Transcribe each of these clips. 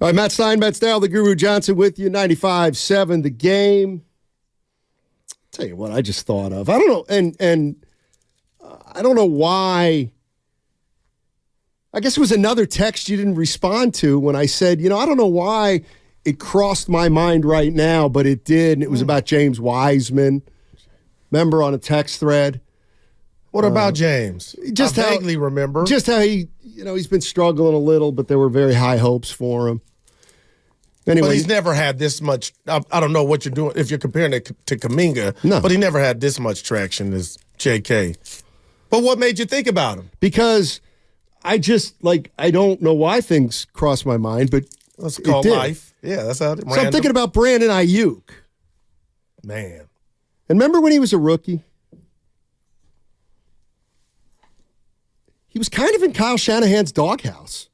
All right, Matt Steinmetz, Dale the Guru Johnson with you, 95.7 The Game. Tell you what I just thought of. I don't know, and I don't know why. I guess it was another text you didn't respond to when I said, I don't know why it crossed my mind right now, but it did, and it was about James Wiseman. Remember on a text thread? What about James? I vaguely remember. Just how he, he's been struggling a little, but there were very high hopes for him. Anyway, but he's never had this much. I don't know what you're doing if you're comparing it to Kuminga. No. But he never had this much traction as J.K. But what made you think about him? Because I just, I don't know why things cross my mind, but it's called life. Yeah, that's how it So I'm thinking about Brandon Ayuk. Man. And remember when he was a rookie? He was kind of in Kyle Shanahan's doghouse.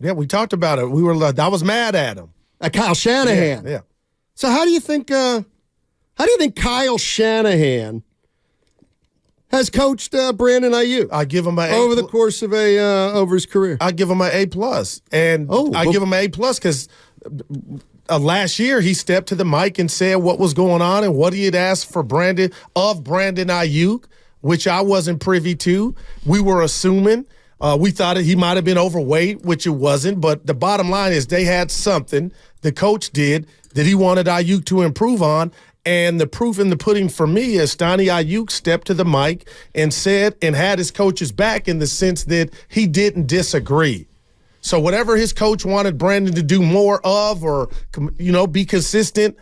Yeah, we talked about it. I was mad at him. At Kyle Shanahan. Yeah. So how do you think Kyle Shanahan has coached Brandon Ayuk? I give him over the course of over his career. I give him an A+. And I give him an A+ because last year he stepped to the mic and said what was going on and what he had asked for Brandon Ayuk, which I wasn't privy to. We were assuming. We thought he might have been overweight, which it wasn't. But the bottom line is they had something the coach did that he wanted Ayuk to improve on. And the proof in the pudding for me is Steiny Ayuk stepped to the mic and said and had his coach's back in the sense that he didn't disagree. So whatever his coach wanted Brandon to do more of or, be consistent,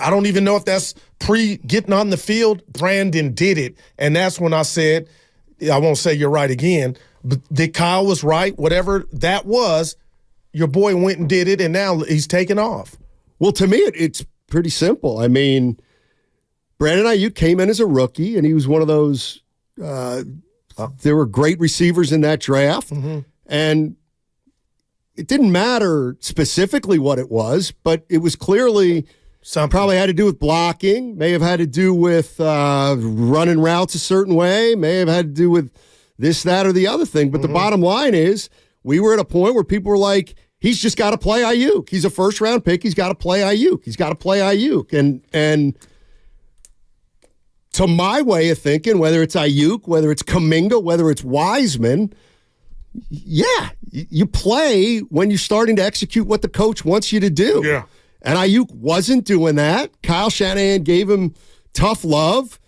I don't even know if that's getting on the field. Brandon did it. And that's when I said, I won't say you're right again, but that Kyle was right. Whatever that was, your boy went and did it, and now he's taken off. Well, to me, it's pretty simple. I mean, Brandon Ayuk came in as a rookie, and he was one of those there were great receivers in that draft, and it didn't matter specifically what it was, but it was clearly probably had to do with blocking, may have had to do with running routes a certain way, may have had to do with this, that, or the other thing. But the bottom line is we were at a point where people were like, he's just got to play Ayuk. He's a first-round pick. He's got to play Ayuk. He's got to play Ayuk. And to my way of thinking, whether it's Ayuk, whether it's Kuminga, whether it's Wiseman, yeah, you play when you're starting to execute what the coach wants you to do. Yeah. And Ayuk wasn't doing that. Kyle Shanahan gave him tough love.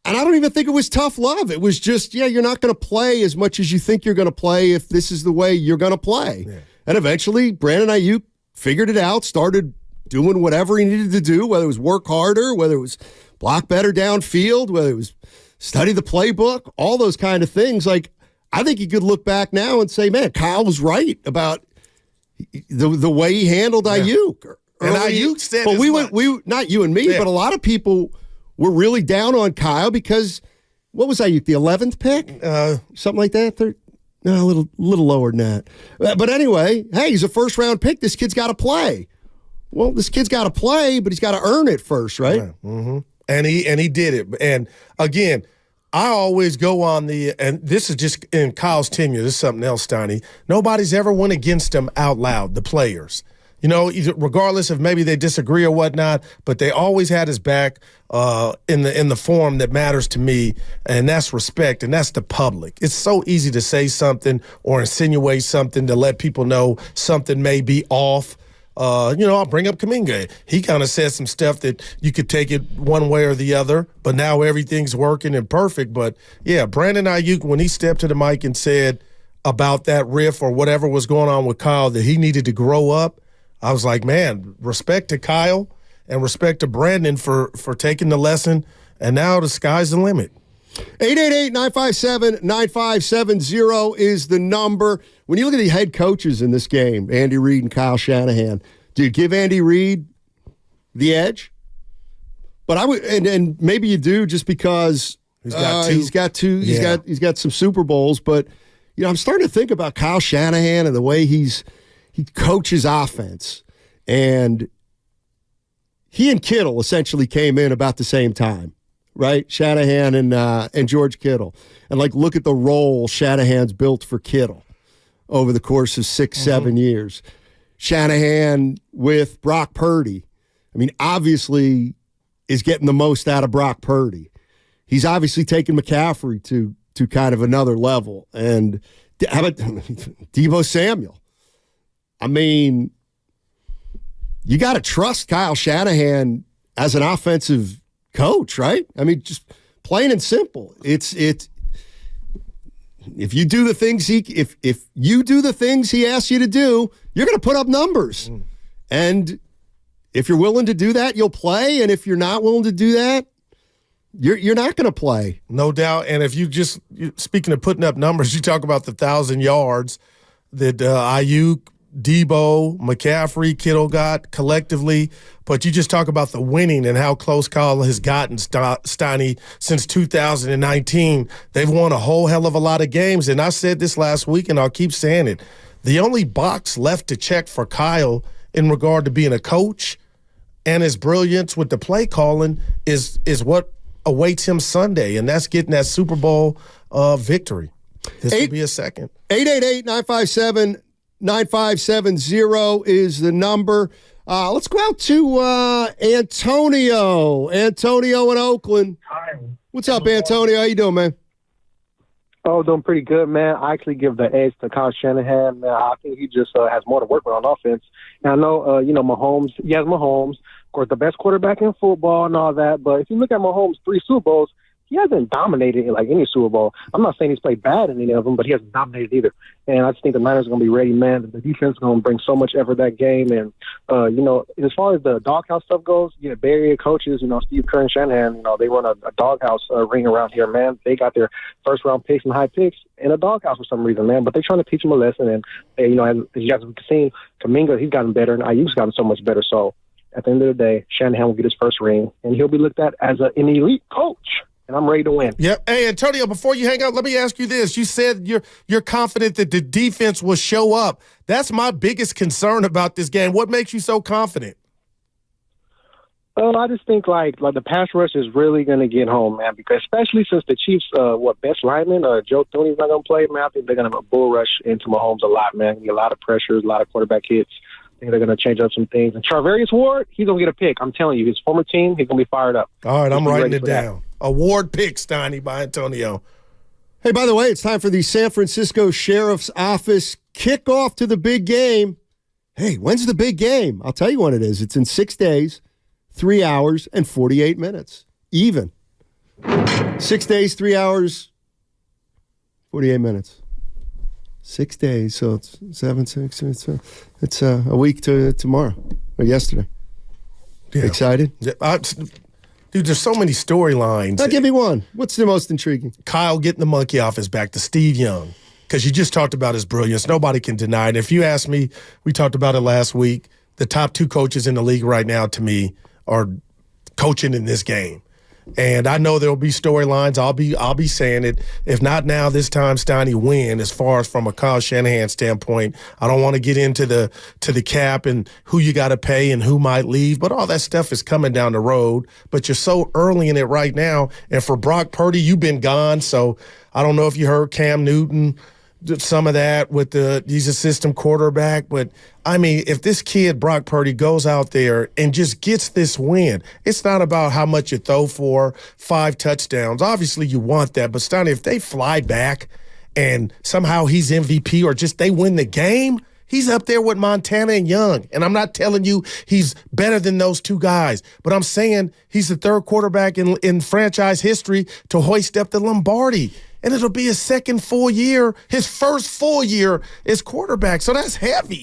And I don't even think it was tough love. It was just, you're not going to play as much as you think you're going to play if this is the way you're going to play. Yeah. And eventually, Brandon Ayuk figured it out, started doing whatever he needed to do, whether it was work harder, whether it was block better downfield, whether it was study the playbook, all those kind of things. I think you could look back now and say, man, Kyle was right about the way he handled Ayuk. And Ayuk said, but we not you and me, but a lot of people were really down on Kyle because what was Ayuk, the 11th pick? Something like that? No, a little lower than that. But anyway, hey, he's a first-round pick. This kid's got to play. Well, this kid's got to play, but he's got to earn it first, right? Yeah. Mm-hmm. And he did it. And again, I always go on and this is just in Kyle's tenure, this is something else, Steiny. Nobody's ever went against him out loud, the players. Regardless of maybe they disagree or whatnot, but they always had his back in the form that matters to me, and that's respect, and that's the public. It's so easy to say something or insinuate something to let people know something may be off. I'll bring up Kuminga. He kind of said some stuff that you could take it one way or the other, but now everything's working and perfect. But, yeah, Brandon Ayuk, when he stepped to the mic and said about that riff or whatever was going on with Kyle that he needed to grow up, I was like, man, respect to Kyle and respect to Brandon for taking the lesson, and now the sky's the limit. 888-957-9570 is the number. When you look at the head coaches in this game, Andy Reid and Kyle Shanahan, do you give Andy Reid the edge? But I would, and maybe you do just because he's got some Super Bowls. But I'm starting to think about Kyle Shanahan and the way he coaches offense, and he and Kittle essentially came in about the same time. Right, Shanahan and George Kittle, and look at the role Shanahan's built for Kittle over the course of 6-7 years. Shanahan with Brock Purdy, I mean, obviously is getting the most out of Brock Purdy. He's obviously taken McCaffrey to kind of another level. And how about Deebo Samuel? I mean, you got to trust Kyle Shanahan as an offensive coach, right? I mean, just plain and simple. If you do the things if you do the things he asks you to do, you're going to put up numbers. And if you're willing to do that, you'll play. And if you're not willing to do that, you're not going to play. No doubt. And if speaking of putting up numbers, you talk about the 1,000 yards that Ayuk, Debo, McCaffrey, Kittle got collectively, but you just talk about the winning and how close Kyle has gotten, Steiny, since 2019. They've won a whole hell of a lot of games, and I said this last week, and I'll keep saying it. The only box left to check for Kyle in regard to being a coach and his brilliance with the play calling is what awaits him Sunday, and that's getting that Super Bowl victory. This will be a second. 888-957-9570 is the number. Let's go out to Antonio. Antonio in Oakland. Hi. What's up, Antonio? How you doing, man? Oh, doing pretty good, man. I actually give the edge to Kyle Shanahan. Man, I think he just has more to work with on offense. And I know, Mahomes, he has Mahomes, of course, the best quarterback in football and all that. But if you look at Mahomes' 3 Super Bowls, he hasn't dominated in, any Super Bowl. I'm not saying he's played bad in any of them, but he hasn't dominated either. And I just think the Niners are going to be ready, man. The defense is going to bring so much effort that game. And, as far as the doghouse stuff goes, Bay Area coaches, Steve Kerr and Shanahan, they run a doghouse ring around here, man. They got their first-round picks and high picks in a doghouse for some reason, man. But they're trying to teach them a lesson. And, as you guys have seen, Kuminga, he's gotten better, and Ayuk's gotten so much better. So at the end of the day, Shanahan will get his first ring, and he'll be looked at as an elite coach. And I'm ready to win. Yep. Hey, Antonio, before you hang out, let me ask you this. You said you're confident that the defense will show up. That's my biggest concern about this game. What makes you so confident? I just think like the pass rush is really going to get home, man, because especially since the Chiefs, best lineman, Joe Thuney's not going to play, man, I think they're going to bull rush into Mahomes a lot, man. Get a lot of pressures, a lot of quarterback hits. I think they're going to change up some things. And Charvarius Ward, he's going to get a pick. I'm telling you, his former team, he's going to be fired up. All right, I'm writing it down. Award pick, Steiny, by Antonio. Hey, by the way, it's time for the San Francisco Sheriff's Office kickoff to the big game. Hey, when's the big game? I'll tell you when it is. It's in 6 days, 3 hours, and 48 minutes. Even. 6 days, 3 hours, 48 minutes. 6 days, so it's 7, 6. It's a week to tomorrow or yesterday. Yeah. Excited? Yeah, dude, there's so many storylines. Now, give me one. What's the most intriguing? Kyle getting the monkey off his back to Steve Young, because you just talked about his brilliance. Nobody can deny it. If you ask me, we talked about it last week, the top 2 coaches in the league right now, to me, are coaching in this game. And I know there'll be storylines. I'll be saying it. If not now, this time, Steiny, win. As far as from a Kyle Shanahan standpoint, I don't want to get into the cap and who you got to pay and who might leave, but all that stuff is coming down the road. But you're so early in it right now. And for Brock Purdy, you've been gone. So I don't know if you heard Cam Newton, some of that with he's a system quarterback. But, I mean, if this kid, Brock Purdy, goes out there and just gets this win, it's not about how much you throw for 5 touchdowns. Obviously, you want that. But, Steiny, if they fly back and somehow he's MVP or just they win the game, he's up there with Montana and Young. And I'm not telling you he's better than those 2 guys, but I'm saying he's the 3rd quarterback in franchise history to hoist up the Lombardi. And it'll be his second full year, his first full year as quarterback. So that's heavy.